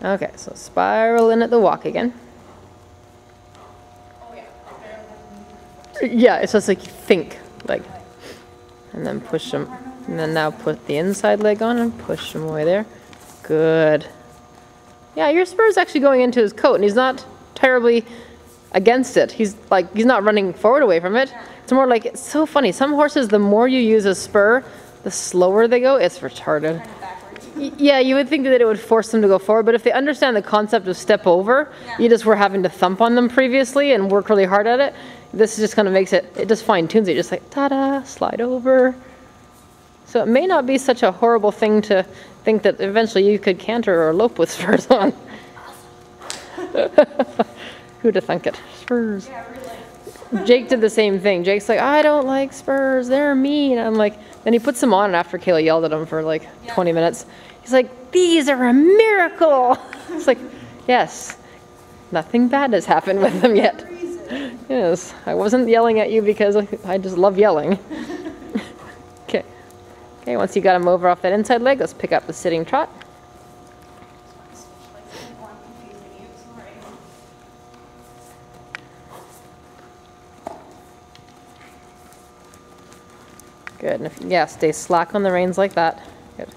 Okay, so spiral in at the walk again. Oh yeah. Yeah, it's just like think, like, and then push them. And then now put the inside leg on and push him away there. Good. Yeah, your spur is actually going into his coat, and he's not terribly against it. He's not running forward away from it. It's more like, it's so funny. Some horses, the more you use a spur, the slower they go. It's retarded. Yeah, you would think that it would force them to go forward, but if they understand the concept of step over, you just were having to thump on them previously and work really hard at it. This just kind of makes it just fine tunes it, just like ta-da, slide over. So it may not be such a horrible thing to think that eventually you could canter or lope with spurs on. Who'd have thunk it? Spurs. Yeah, really. Jake did the same thing. Jake's like, I don't like spurs, they're mean. I'm like, then he puts them on after Kayla yelled at him for like 20 minutes. He's like, these are a miracle. It's like, yes, nothing bad has happened with them yet. Yes, I wasn't yelling at you because I just love yelling. Okay. Okay, once you got him over off that inside leg, let's pick up the sitting trot. Good. And yeah, stay slack on the reins like that. Good.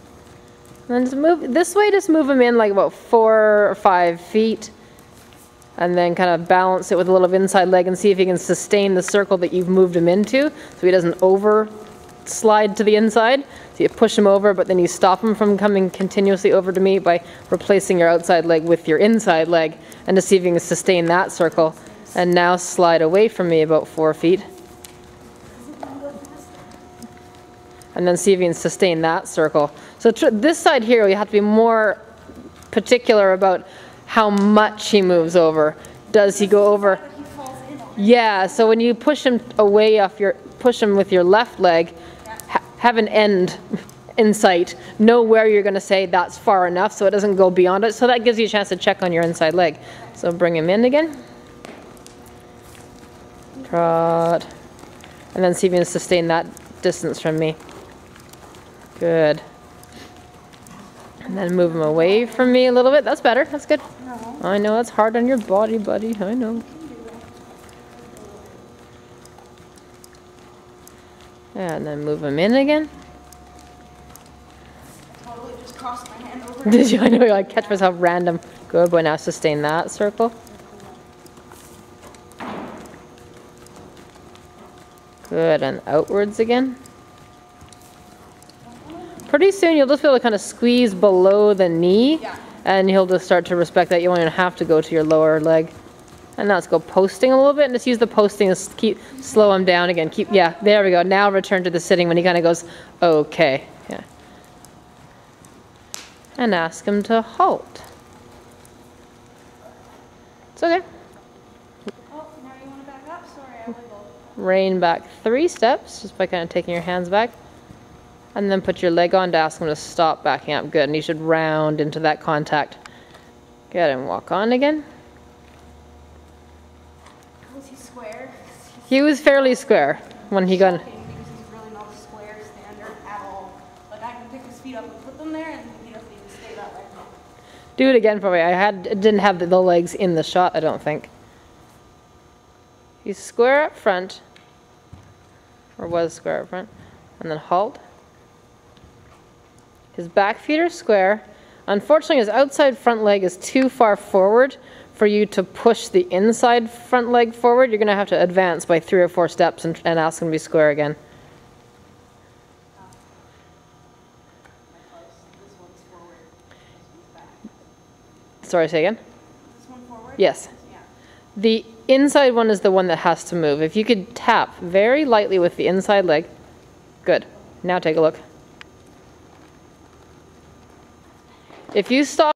And then just move this way. Just move him in like about 4 or 5 feet, and then kind of balance it with a little inside leg and see if he can sustain the circle that you've moved him into, so he doesn't over slide to the inside. So you push him over, but then you stop him from coming continuously over to me by replacing your outside leg with your inside leg, and to see if you can sustain that circle. And now slide away from me about 4 feet. And then see if you can sustain that circle. So this side here, you have to be more particular about how much he moves over. Does he go over? Yeah, so when you push him away off push him with your left leg, have an end in sight. Know where you're going to say that's far enough so it doesn't go beyond it. So that gives you a chance to check on your inside leg. So bring him in again. Trot. And then see if you can sustain that distance from me. Good. And then move him away from me a little bit. That's better. That's good. No. I know it's hard on your body, buddy. I know. Yeah, and then move him in again. Totally just crossed my hand over. Did you? I know. I catch myself random. Good boy. Now sustain that circle. Good. And outwards again. Pretty soon you'll just be able to kind of squeeze below the knee, and he'll just start to respect that. You won't even have to go to your lower leg. And now let's go posting a little bit, and just use the posting to slow him down again. Yeah, there we go. Now return to the sitting when he kind of goes, okay. Yeah. And ask him to halt. It's okay. Oh, now you want to back up? Sorry, I wiggled. Rein back 3 steps, just by kind of taking your hands back. And then put your leg on to ask him to stop backing up. Good, and he should round into that contact. Good, and walk on again. Was he square? He was fairly square when he got... Because he's really not a square standard at all. Like I can pick his feet up and put them there, and he doesn't even stay that way. Do it again for me. Didn't have the legs in the shot, I don't think. He's square up front. Or was square up front. And then halt. His back feet are square. Unfortunately, his outside front leg is too far forward for you to push the inside front leg forward. You're going to have to advance by 3 or 4 steps and ask him to be square again. Sorry, say again? This one forward? Yes. Yeah. The inside one is the one that has to move. If you could tap very lightly with the inside leg. Good. Now take a look. If you stop